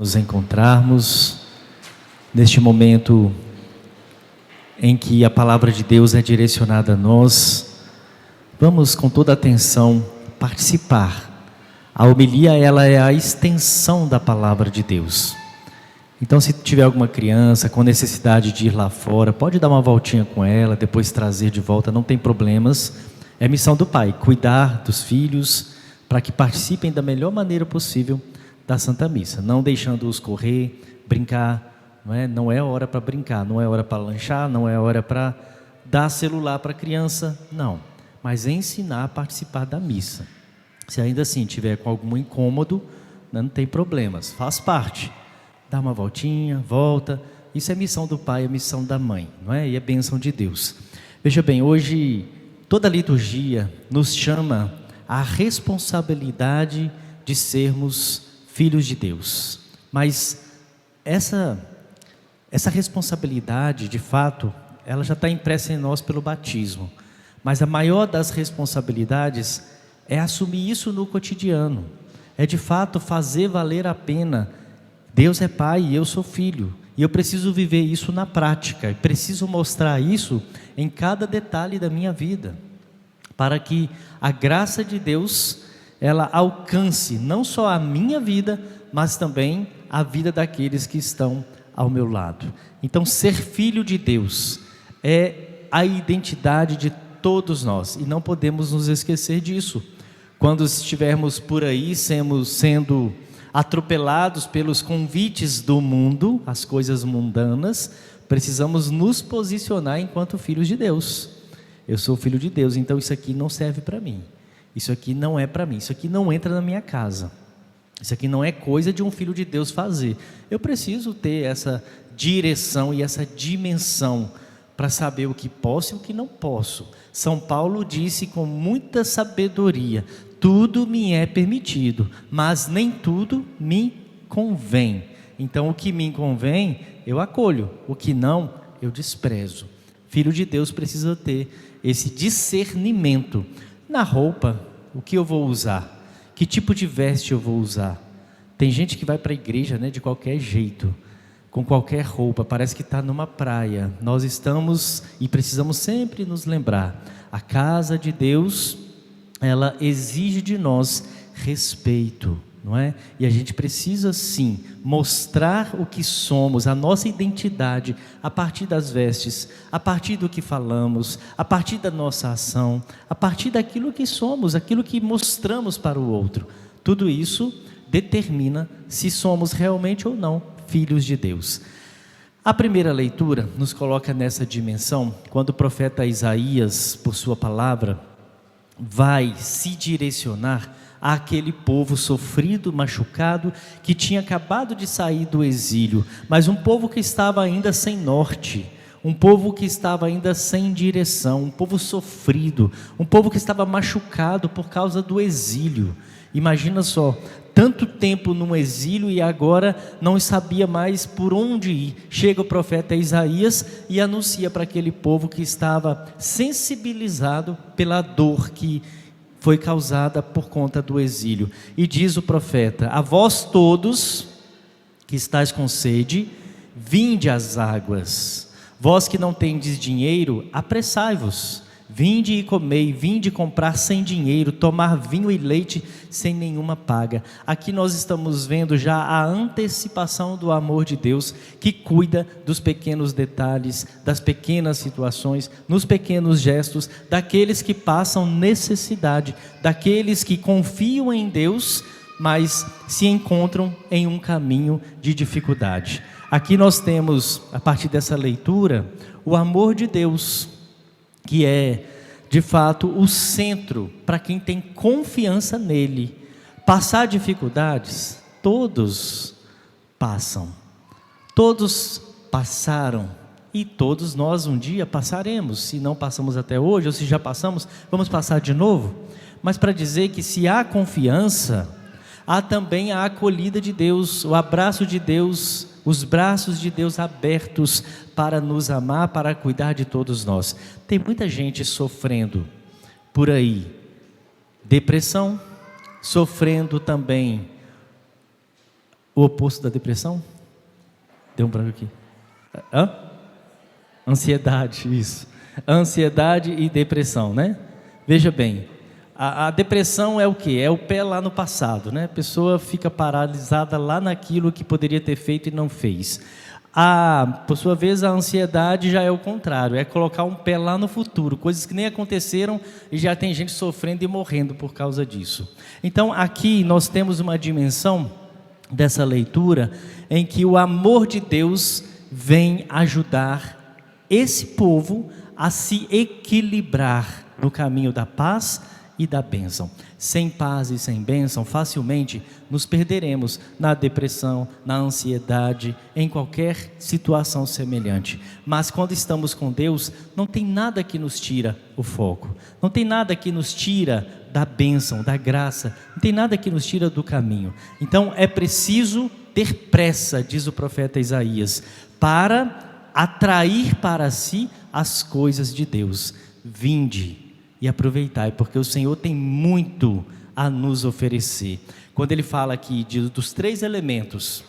Nos encontrarmos neste momento em que a palavra de Deus é direcionada a nós. Vamos com toda atenção participar. A homilia, ela é a extensão da palavra de Deus. Então, se tiver alguma criança com necessidade de ir lá fora, pode dar uma voltinha com ela, depois trazer de volta, não tem problemas. É missão do pai, cuidar dos filhos para que participem da melhor maneira possível da Santa Missa, não deixando-os correr, brincar, não é hora para brincar, não é hora para lanchar, não é hora para dar celular para a criança, não, mas ensinar a participar da missa. Se ainda assim tiver com algum incômodo, não tem problemas, faz parte, dá uma voltinha, volta, isso é missão do pai, é missão da mãe, não é? E é bênção de Deus. Veja bem, hoje toda a liturgia nos chama à responsabilidade de sermos filhos de Deus, mas essa responsabilidade, de fato, ela já está impressa em nós pelo batismo, mas a maior das responsabilidades é assumir isso no cotidiano, é de fato fazer valer a pena. Deus é pai e eu sou filho, e eu preciso viver isso na prática, preciso mostrar isso em cada detalhe da minha vida, para que a graça de Deus ela alcance não só a minha vida, mas também a vida daqueles que estão ao meu lado. Então, ser filho de Deus é a identidade de todos nós, e não podemos nos esquecer disso. Quando estivermos por aí sendo atropelados pelos convites do mundo, as coisas mundanas, precisamos nos posicionar enquanto filhos de Deus. Eu sou filho de Deus, então isso aqui não serve para mim. Isso aqui não é para mim, isso aqui não entra na minha casa. Isso aqui não é coisa de um filho de Deus fazer. Eu preciso ter essa direção e essa dimensão para saber o que posso e o que não posso. São Paulo disse com muita sabedoria: tudo me é permitido, mas nem tudo me convém. Então o que me convém, eu acolho, o que não, eu desprezo. Filho de Deus precisa ter esse discernimento. Na roupa, o que eu vou usar? Que tipo de veste eu vou usar? Tem gente que vai para a igreja, de qualquer jeito, com qualquer roupa, parece que está numa praia. Nós estamos e precisamos sempre nos lembrar, a casa de Deus, ela exige de nós respeito, não é? E a gente precisa sim mostrar o que somos, a nossa identidade, a partir das vestes, a partir do que falamos, a partir da nossa ação, a partir daquilo que somos, aquilo que mostramos para o outro. Tudo isso determina se somos realmente ou não filhos de Deus. A primeira leitura nos coloca nessa dimensão, quando o profeta Isaías, por sua palavra, vai se direcionar àquele povo sofrido, machucado, que tinha acabado de sair do exílio, mas um povo que estava ainda sem norte, um povo que estava ainda sem direção, um povo sofrido, um povo que estava machucado por causa do exílio. Imagina só, tanto tempo no exílio e agora não sabia mais por onde ir. Chega o profeta Isaías e anuncia para aquele povo que estava sensibilizado pela dor que foi causada por conta do exílio. E diz o profeta: a vós todos que estáis com sede, vinde às águas. Vós que não tendes dinheiro, apressai-vos. Vinde e comei, vinde comprar sem dinheiro, tomar vinho e leite sem nenhuma paga. Aqui nós estamos vendo já a antecipação do amor de Deus, que cuida dos pequenos detalhes, das pequenas situações, nos pequenos gestos, daqueles que passam necessidade, daqueles que confiam em Deus, mas se encontram em um caminho de dificuldade. Aqui nós temos, a partir dessa leitura, o amor de Deus, que é, de fato, o centro para quem tem confiança nele. Passar dificuldades, todos passam, todos passaram, e todos nós um dia passaremos. Se não passamos até hoje, ou se já passamos, vamos passar de novo. Mas para dizer que se há confiança, há também a acolhida de Deus, o abraço de Deus, os braços de Deus abertos para nos amar, para cuidar de todos nós. Tem muita gente sofrendo por aí, depressão, sofrendo também O oposto da depressão? Deu um branco aqui. Hã? Ansiedade, isso. Ansiedade e depressão, né? Veja bem, a depressão é o quê? É o pé lá no passado, né? A pessoa fica paralisada lá naquilo que poderia ter feito e não fez. Por sua vez, a ansiedade já é o contrário, é colocar um pé lá no futuro, coisas que nem aconteceram e já tem gente sofrendo e morrendo por causa disso. Então, aqui nós temos uma dimensão dessa leitura em que o amor de Deus vem ajudar esse povo a se equilibrar no caminho da paz e da bênção. Sem paz e sem bênção, facilmente nos perderemos na depressão, na ansiedade, em qualquer situação semelhante. Mas quando estamos com Deus, não tem nada que nos tira o foco, não tem nada que nos tira da bênção, da graça, não tem nada que nos tira do caminho. Então é preciso ter pressa, diz o profeta Isaías, para atrair para si as coisas de Deus. Vinde e aproveitai, porque o Senhor tem muito a nos oferecer. Quando ele fala aqui dos 3 elementos,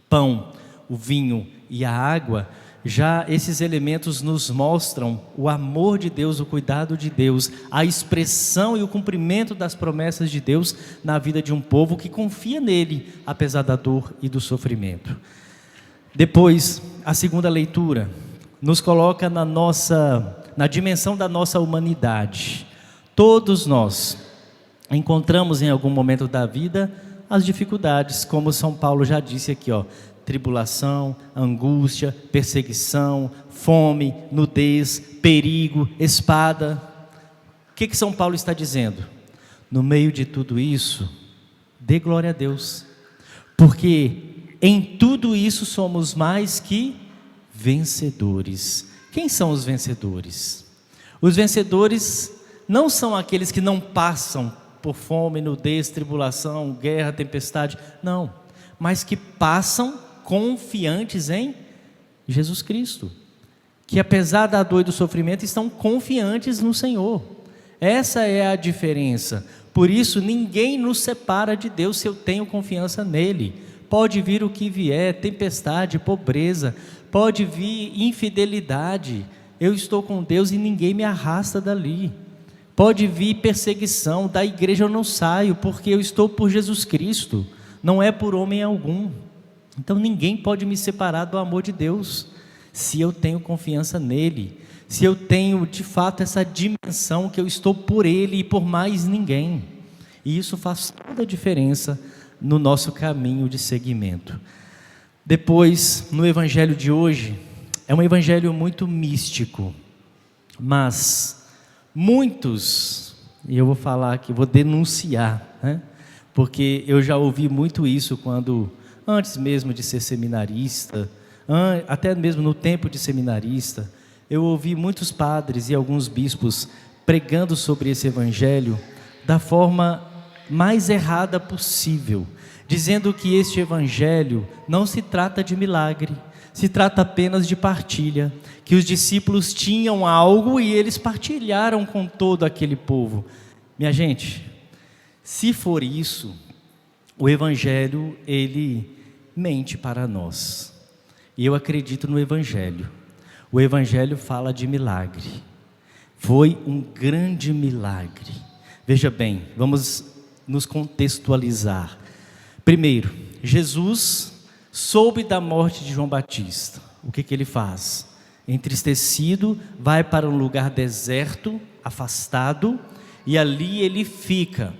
pão, o vinho e a água, já esses elementos nos mostram o amor de Deus, o cuidado de Deus, a expressão e o cumprimento das promessas de Deus na vida de um povo que confia nele, apesar da dor e do sofrimento. Depois, a segunda leitura nos coloca na dimensão da nossa humanidade. Todos nós encontramos em algum momento da vida as dificuldades, como São Paulo já disse aqui, tribulação, angústia, perseguição, fome, nudez, perigo, espada. O que São Paulo está dizendo? No meio de tudo isso, dê glória a Deus, porque em tudo isso somos mais que vencedores. Quem são os vencedores? Os vencedores não são aqueles que não passam por fome, nudez, tribulação, guerra, tempestade, não, mas que passam confiantes em Jesus Cristo, que apesar da dor e do sofrimento estão confiantes no Senhor. Essa é a diferença. Por isso ninguém nos separa de Deus se eu tenho confiança nele. Pode vir o que vier, tempestade, pobreza, pode vir infidelidade, eu estou com Deus e ninguém me arrasta dali. Pode vir perseguição, da igreja eu não saio, porque eu estou por Jesus Cristo, não é por homem algum. Então ninguém pode me separar do amor de Deus, se eu tenho confiança nele, se eu tenho de fato essa dimensão que eu estou por ele e por mais ninguém. E isso faz toda a diferença no nosso caminho de seguimento. Depois, no evangelho de hoje, é um evangelho muito místico, mas muitos, e eu vou falar aqui, vou denunciar, né? Porque eu já ouvi muito isso antes mesmo de ser seminarista, até mesmo no tempo de seminarista, eu ouvi muitos padres e alguns bispos pregando sobre esse evangelho da forma mais errada possível, dizendo que este evangelho não se trata de milagre, se trata apenas de partilha, que os discípulos tinham algo e eles partilharam com todo aquele povo. Minha gente, se for isso, o evangelho ele mente para nós, e eu acredito no evangelho. O evangelho fala de milagre, foi um grande milagre. Veja bem, vamos nos contextualizar. Primeiro, Jesus soube da morte de João Batista. O que ele faz? Entristecido, vai para um lugar deserto, afastado, e ali ele fica.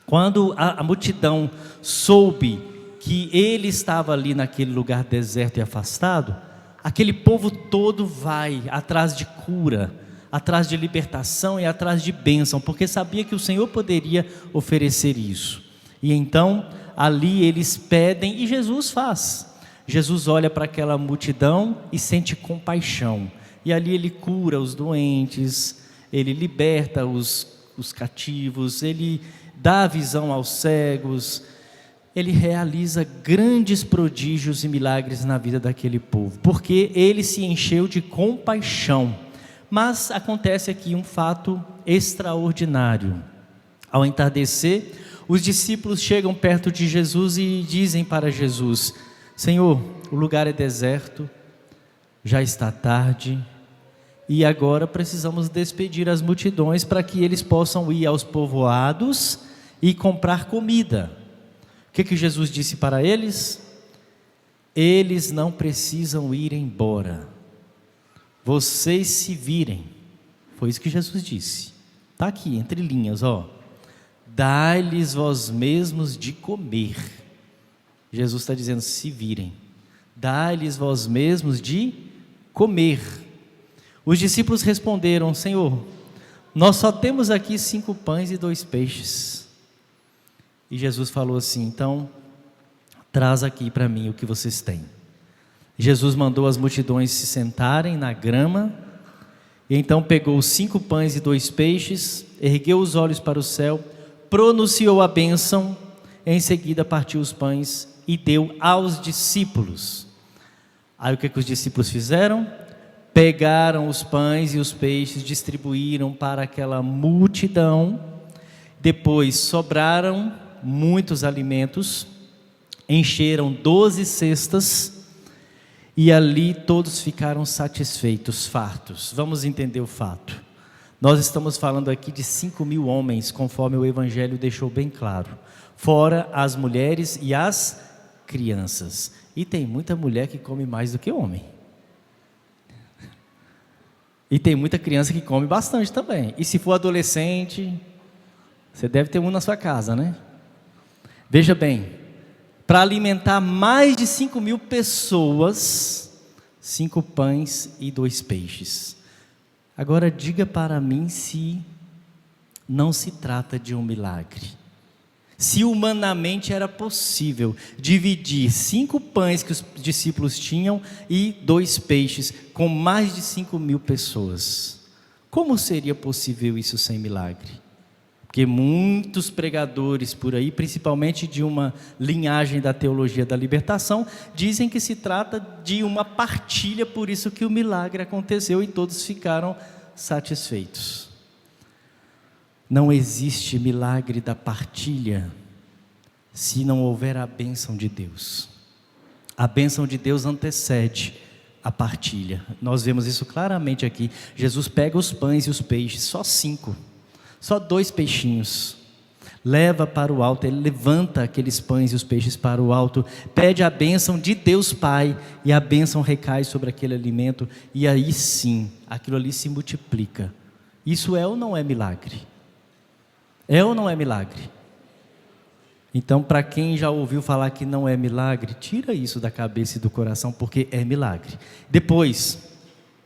Quando a multidão soube que ele estava ali naquele lugar deserto e afastado, aquele povo todo vai atrás de cura, atrás de libertação e atrás de bênção, porque sabia que o Senhor poderia oferecer isso. E então ali eles pedem e Jesus faz. Jesus olha para aquela multidão e sente compaixão, e ali ele cura os doentes, ele liberta os cativos, ele dá a visão aos cegos, ele realiza grandes prodígios e milagres na vida daquele povo, porque ele se encheu de compaixão. Mas acontece aqui um fato extraordinário. Ao entardecer, Os discípulos chegam perto de Jesus e dizem para Jesus: Senhor, o lugar é deserto, já está tarde, e agora precisamos despedir as multidões para que eles possam ir aos povoados e comprar comida. O que Jesus disse para eles? Eles não precisam ir embora, vocês se virem. Foi isso que Jesus disse. Está aqui, entre linhas, ó. Dai-lhes vós mesmos de comer. Jesus está dizendo: se virem. Dai-lhes vós mesmos de comer. Os discípulos responderam: Senhor, nós só temos aqui 5 pães e 2 peixes. E Jesus falou assim: então, traz aqui para mim o que vocês têm. Jesus mandou as multidões se sentarem na grama, e então pegou os 5 pães e 2 peixes, ergueu os olhos para o céu, pronunciou a bênção, em seguida partiu os pães e deu aos discípulos. Aí o que os discípulos fizeram? Pegaram os pães e os peixes, distribuíram para aquela multidão, depois sobraram muitos alimentos, encheram 12 cestas, e ali todos ficaram satisfeitos, fartos. Vamos entender o fato. Nós estamos falando aqui de 5.000 homens, conforme o Evangelho deixou bem claro, fora as mulheres e as crianças. E tem muita mulher que come mais do que homem. E tem muita criança que come bastante também. E se for adolescente, você deve ter um na sua casa, né? Veja bem, para alimentar mais de 5.000 pessoas, 5 pães e 2 peixes. Agora diga para mim se não se trata de um milagre. Se humanamente era possível dividir 5 pães que os discípulos tinham e 2 peixes com mais de 5.000 pessoas, como seria possível isso sem milagre? Porque muitos pregadores por aí, principalmente de uma linhagem da teologia da libertação, dizem que se trata de uma partilha, por isso que o milagre aconteceu e todos ficaram satisfeitos. Não existe milagre da partilha se não houver a bênção de Deus. A bênção de Deus antecede a partilha. Nós vemos isso claramente aqui. Jesus pega os pães e os peixes, só 5, só 2 peixinhos, leva para o alto, ele levanta aqueles pães e os peixes para o alto, pede a bênção de Deus Pai, e a bênção recai sobre aquele alimento, e aí sim, aquilo ali se multiplica. Isso é ou não é milagre? É ou não é milagre? Então, para quem já ouviu falar que não é milagre, tira isso da cabeça e do coração, porque é milagre. Depois,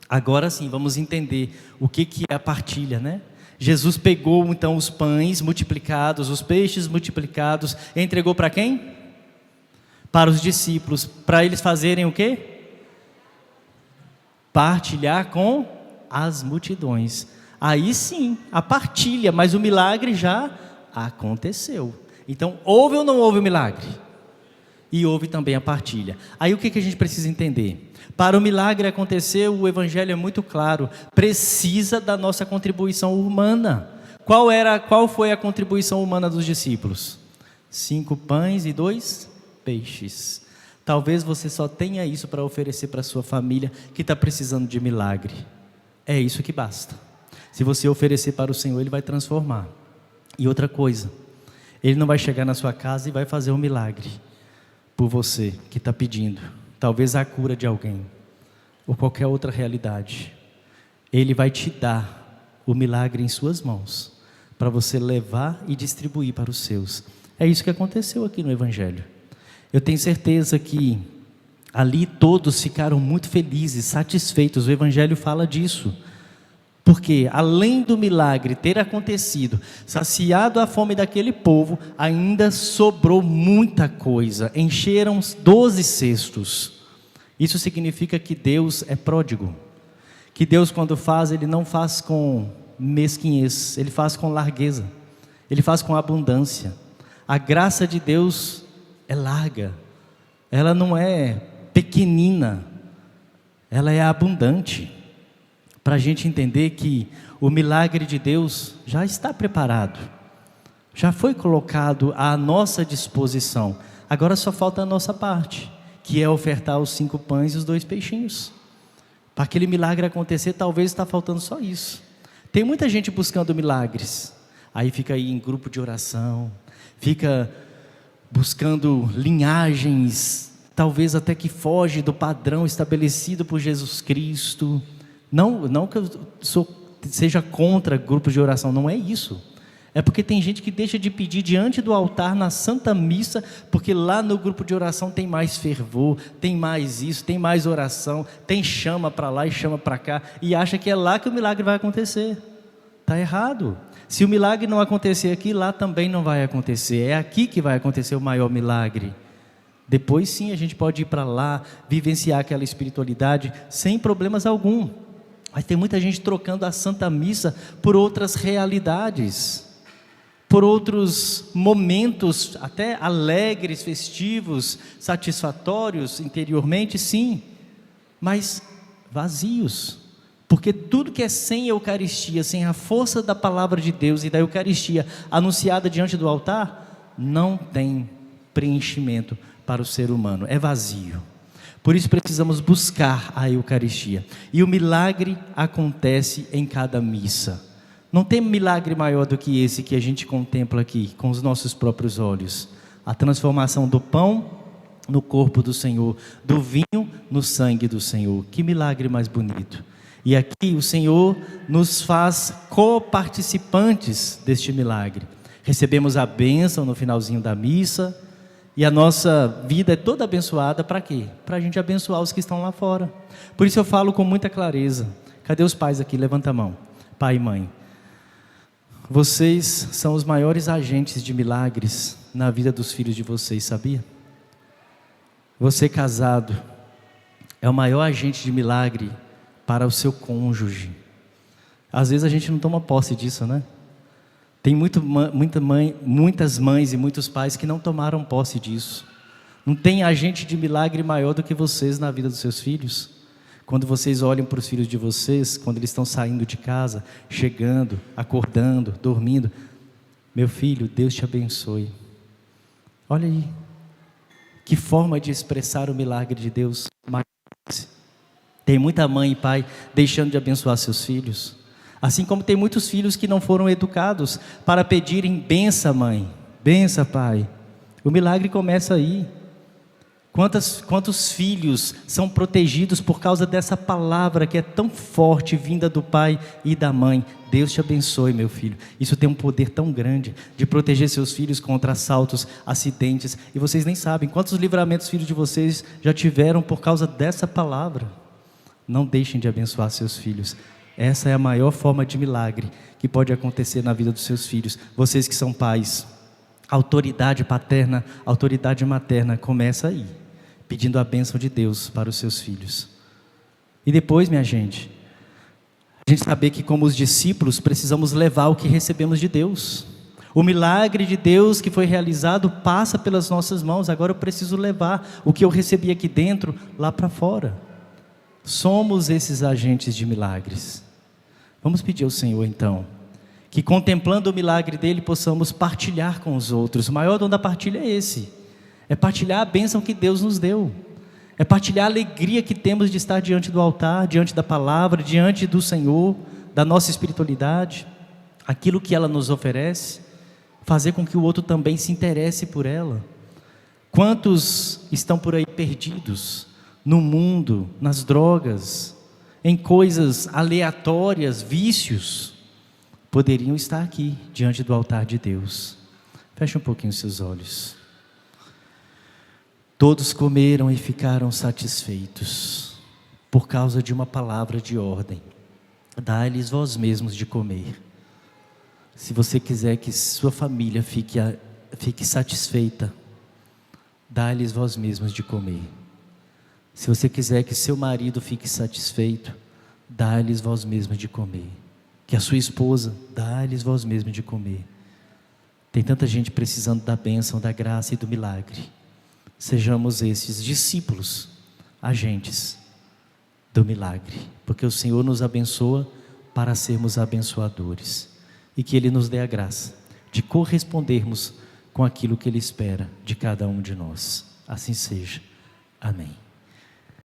agora sim, vamos entender o que é a partilha, né? Jesus pegou então os pães multiplicados, os peixes multiplicados, entregou para quem? Para os discípulos, para eles fazerem o quê? Partilhar com as multidões. Aí sim, a partilha, mas o milagre já aconteceu. Então, houve ou não houve o milagre? E houve também a partilha. Aí o que a gente precisa entender? Para o milagre acontecer, o Evangelho é muito claro, precisa da nossa contribuição humana. Qual foi a contribuição humana dos discípulos? 5 pães e 2 peixes. Talvez você só tenha isso para oferecer para a sua família que está precisando de milagre. É isso que basta. Se você oferecer para o Senhor, Ele vai transformar. E outra coisa, Ele não vai chegar na sua casa e vai fazer um milagre por você que está pedindo. Talvez a cura de alguém, ou qualquer outra realidade. Ele vai te dar o milagre em suas mãos, para você levar e distribuir para os seus. É isso que aconteceu aqui no Evangelho. Eu tenho certeza que ali todos ficaram muito felizes, satisfeitos. O Evangelho fala disso. Porque além do milagre ter acontecido, saciado a fome daquele povo, ainda sobrou muita coisa, encheram 12 cestos. Isso significa que Deus é pródigo, que Deus quando faz, Ele não faz com mesquinhez, Ele faz com largueza, Ele faz com abundância. A graça de Deus é larga, ela não é pequenina, ela é abundante. Para a gente entender que o milagre de Deus já está preparado, já foi colocado à nossa disposição. Agora só falta a nossa parte, que é ofertar os 5 pães e os 2 peixinhos. Para aquele milagre acontecer, talvez está faltando só isso. Tem muita gente buscando milagres, aí fica aí em grupo de oração, fica buscando linhagens, talvez até que foge do padrão estabelecido por Jesus Cristo. Não que eu seja contra grupos de oração, não é isso. É porque tem gente que deixa de pedir diante do altar na Santa Missa, porque lá no grupo de oração tem mais fervor, tem mais isso, tem mais oração, tem chama para lá e chama para cá, e acha que é lá que o milagre vai acontecer. Está errado. Se o milagre não acontecer aqui, lá também não vai acontecer. É aqui que vai acontecer o maior milagre. Depois sim a gente pode ir para lá, vivenciar aquela espiritualidade sem problemas algum. Mas tem muita gente trocando a Santa Missa por outras realidades, por outros momentos até alegres, festivos, satisfatórios interiormente, sim, mas vazios. Porque tudo que é sem Eucaristia, sem a força da palavra de Deus e da Eucaristia anunciada diante do altar, não tem preenchimento para o ser humano, é vazio. Por isso precisamos buscar a Eucaristia. E o milagre acontece em cada missa. Não tem milagre maior do que esse que a gente contempla aqui, com os nossos próprios olhos. A transformação do pão no corpo do Senhor, do vinho no sangue do Senhor. Que milagre mais bonito. E aqui o Senhor nos faz coparticipantes deste milagre. Recebemos a bênção no finalzinho da missa, e a nossa vida é toda abençoada para quê? Para a gente abençoar os que estão lá fora. Por isso eu falo com muita clareza. Cadê os pais aqui? Levanta a mão. Pai e mãe. Vocês são os maiores agentes de milagres na vida dos filhos de vocês, sabia? Você casado é o maior agente de milagre para o seu cônjuge. Às vezes a gente não toma posse disso, né? Tem muitas mães e muitos pais que não tomaram posse disso. Não tem agente de milagre maior do que vocês na vida dos seus filhos. Quando vocês olham para os filhos de vocês, quando eles estão saindo de casa, chegando, acordando, dormindo, meu filho, Deus te abençoe. Olha aí, que forma de expressar o milagre de Deus. Tem muita mãe e pai deixando de abençoar seus filhos. Assim como tem muitos filhos que não foram educados para pedirem benção, mãe, benção, pai. O milagre começa aí. Quantos filhos são protegidos por causa dessa palavra que é tão forte, vinda do pai e da mãe? Deus te abençoe, meu filho. Isso tem um poder tão grande de proteger seus filhos contra assaltos, acidentes. E vocês nem sabem quantos livramentos filhos de vocês já tiveram por causa dessa palavra. Não deixem de abençoar seus filhos. Essa é a maior forma de milagre que pode acontecer na vida dos seus filhos. Vocês que são pais, autoridade paterna, autoridade materna, começa aí, pedindo a bênção de Deus para os seus filhos. E depois, minha gente, a gente saber que como os discípulos precisamos levar o que recebemos de Deus. O milagre de Deus que foi realizado passa pelas nossas mãos. Agora eu preciso levar o que eu recebi aqui dentro, lá para fora. Somos esses agentes de milagres. Vamos pedir ao Senhor então, que contemplando o milagre dele possamos partilhar com os outros. O maior dom da partilha é esse, é partilhar a bênção que Deus nos deu, é partilhar a alegria que temos de estar diante do altar, diante da palavra, diante do Senhor, da nossa espiritualidade, aquilo que ela nos oferece, fazer com que o outro também se interesse por ela. Quantos estão por aí perdidos no mundo, nas drogas, em coisas aleatórias, vícios, poderiam estar aqui, diante do altar de Deus. Feche um pouquinho os seus olhos. Todos comeram e ficaram satisfeitos, por causa de uma palavra de ordem. Dai-lhes vós mesmos de comer. Se você quiser que sua família fique satisfeita, dai-lhes vós mesmos de comer. Se você quiser que seu marido fique satisfeito, dá-lhes vós mesmos de comer. Que a sua esposa, dá-lhes vós mesmos de comer. Tem tanta gente precisando da bênção, da graça e do milagre. Sejamos esses discípulos, agentes do milagre. Porque o Senhor nos abençoa para sermos abençoadores. E que Ele nos dê a graça de correspondermos com aquilo que Ele espera de cada um de nós. Assim seja. Amém.